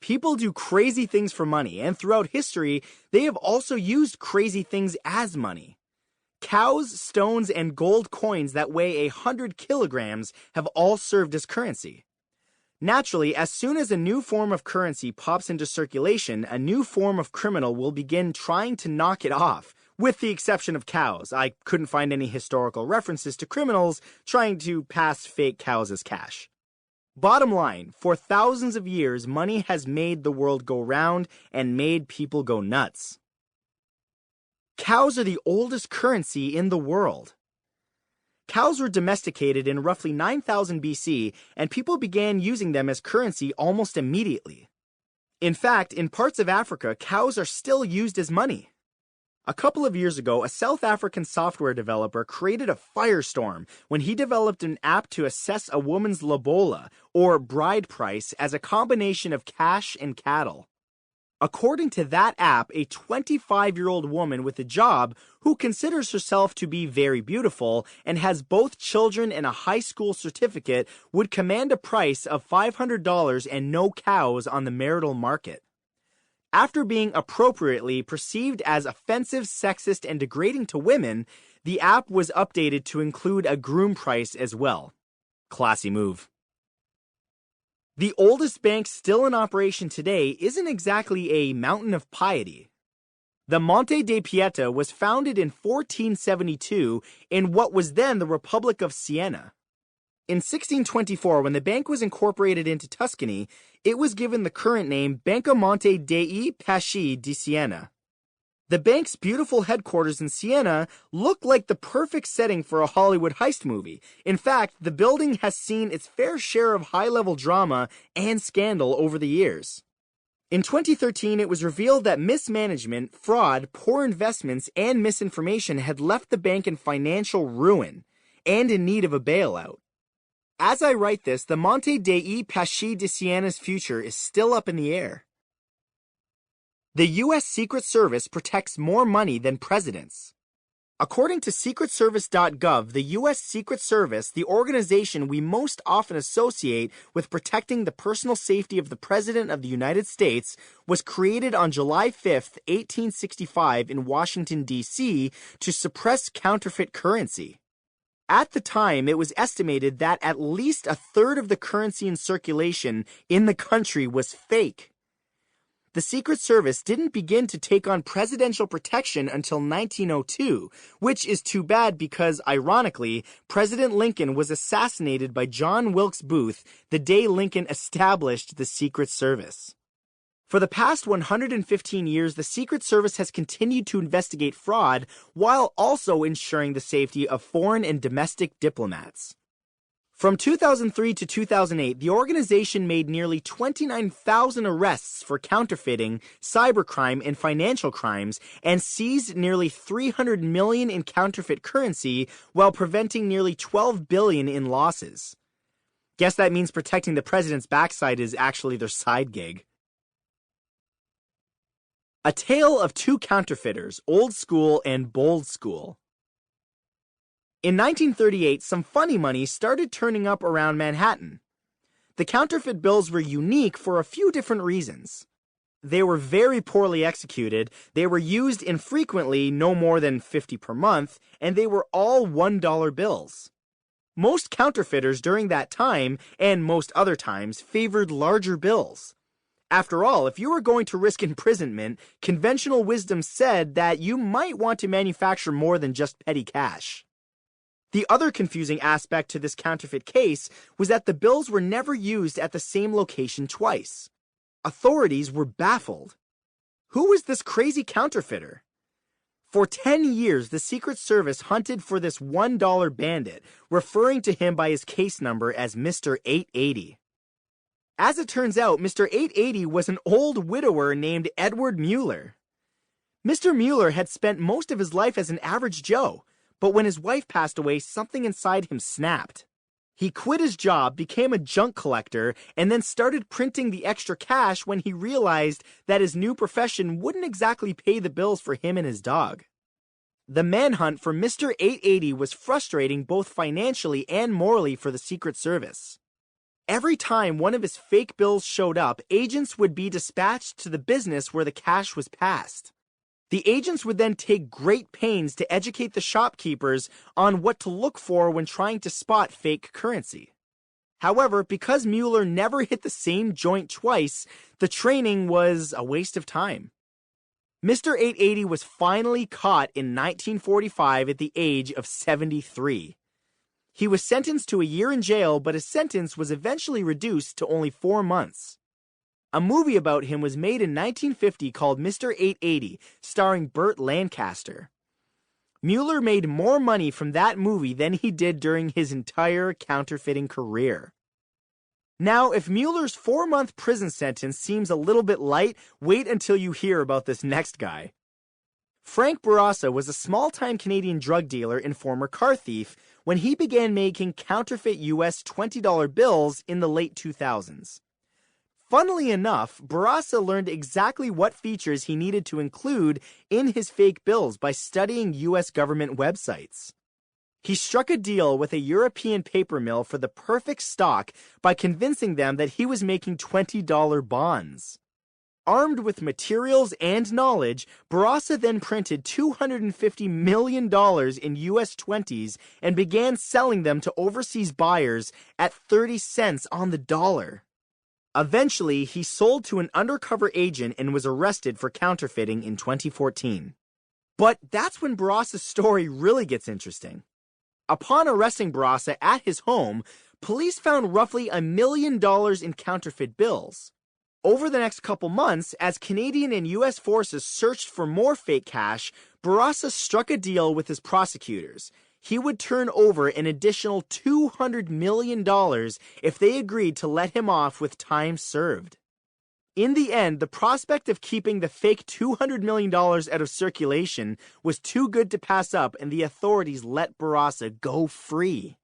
People do crazy things for money, and throughout history, they have also used crazy things as money. Cows, stones, and gold coins that weigh 100 kilograms have all served as currency. Naturally, as soon as a new form of currency pops into circulation, a new form of criminal will begin trying to knock it off, with the exception of cows. I couldn't find any historical references to criminals trying to pass fake cows as cash. Bottom line, for thousands of years, money has made the world go round and made people go nuts. Cows are the oldest currency in the world. Cows were domesticated in roughly 9000 BC, and people began using them as currency almost immediately. In fact, in parts of Africa, cows are still used as money. A couple of years ago, a South African software developer created a firestorm when he developed an app to assess a woman's lobola, or bride price, as a combination of cash and cattle. According to that app, a 25-year-old woman with a job who considers herself to be very beautiful and has both children and a high school certificate would command a price of $500 and no cows on the marital market. After being appropriately perceived as offensive, sexist, and degrading to women, the app was updated to include a groom price as well. Classy move. The oldest bank still in operation today isn't exactly a mountain of piety. The Monte dei Pieta was founded in 1472 in what was then the Republic of Siena. In 1624, when the bank was incorporated into Tuscany, it was given the current name Banco Monte dei Paschi di Siena. The bank's beautiful headquarters in Siena look like the perfect setting for a Hollywood heist movie. In fact, the building has seen its fair share of high-level drama and scandal over the years. In 2013, it was revealed that mismanagement, fraud, poor investments, and misinformation had left the bank in financial ruin and in need of a bailout. As I write this, the Monte dei Paschi di Siena's future is still up in the air. The U.S. Secret Service protects more money than presidents. According to secretservice.gov, the U.S. Secret Service, the organization we most often associate with protecting the personal safety of the President of the United States, was created on July 5, 1865 in Washington, D.C. to suppress counterfeit currency. At the time, it was estimated that at least a third of the currency in circulation in the country was fake. The Secret Service didn't begin to take on presidential protection until 1902, which is too bad because, ironically, President Lincoln was assassinated by John Wilkes Booth the day Lincoln established the Secret Service. For the past 115 years, the Secret Service has continued to investigate fraud while also ensuring the safety of foreign and domestic diplomats. From 2003 to 2008, the organization made nearly 29,000 arrests for counterfeiting, cybercrime, and financial crimes, and seized nearly $300 million in counterfeit currency while preventing nearly $12 billion in losses. Guess that means protecting the president's backside is actually their side gig. A tale of two counterfeiters, old school and bold school. In 1938, some funny money started turning up around Manhattan. The counterfeit bills were unique for a few different reasons. They were very poorly executed, they were used infrequently, no more than 50 per month, and they were all $1 bills. Most counterfeiters during that time, and most other times, favored larger bills. After all, if you were going to risk imprisonment, conventional wisdom said that you might want to manufacture more than just petty cash. The other confusing aspect to this counterfeit case was that the bills were never used at the same location twice. Authorities were baffled. Who was this crazy counterfeiter? For 10 years, the Secret Service hunted for this $1 bandit, referring to him by his case number as Mr. 880. As it turns out, Mr. 880 was an old widower named Edward Mueller. Mr. Mueller had spent most of his life as an average Joe, but when his wife passed away, something inside him snapped. He quit his job, became a junk collector, and then started printing the extra cash when he realized that his new profession wouldn't exactly pay the bills for him and his dog. The manhunt for Mr. 880 was frustrating both financially and morally for the Secret Service. Every time one of his fake bills showed up, agents would be dispatched to the business where the cash was passed. The agents would then take great pains to educate the shopkeepers on what to look for when trying to spot fake currency. However, because Mueller never hit the same joint twice, the training was a waste of time. Mr. 880 was finally caught in 1945 at the age of 73. He was sentenced to a year in jail, but his sentence was eventually reduced to only 4 months. A movie about him was made in 1950 called Mr. 880, starring Burt Lancaster. Mueller made more money from that movie than he did during his entire counterfeiting career. Now, if Mueller's 4-month prison sentence seems a little bit light, wait until you hear about this next guy. Frank Bourassa was a small-time Canadian drug dealer and former car thief when he began making counterfeit US $20 bills in the late 2000s. Funnily enough, Bourassa learned exactly what features he needed to include in his fake bills by studying US government websites. He struck a deal with a European paper mill for the perfect stock by convincing them that he was making $20 bonds. Armed with materials and knowledge, Bourassa then printed $250 million in US 20s and began selling them to overseas buyers at 30 cents on the dollar. Eventually, he sold to an undercover agent and was arrested for counterfeiting in 2014. But that's when Bourassa's story really gets interesting. Upon arresting Bourassa at his home, police found roughly $1 million in counterfeit bills. Over the next couple months, as Canadian and U.S. forces searched for more fake cash, Bourassa struck a deal with his prosecutors. He would turn over an additional $200 million if they agreed to let him off with time served. In the end, the prospect of keeping the fake $200 million out of circulation was too good to pass up, and the authorities let Bourassa go free.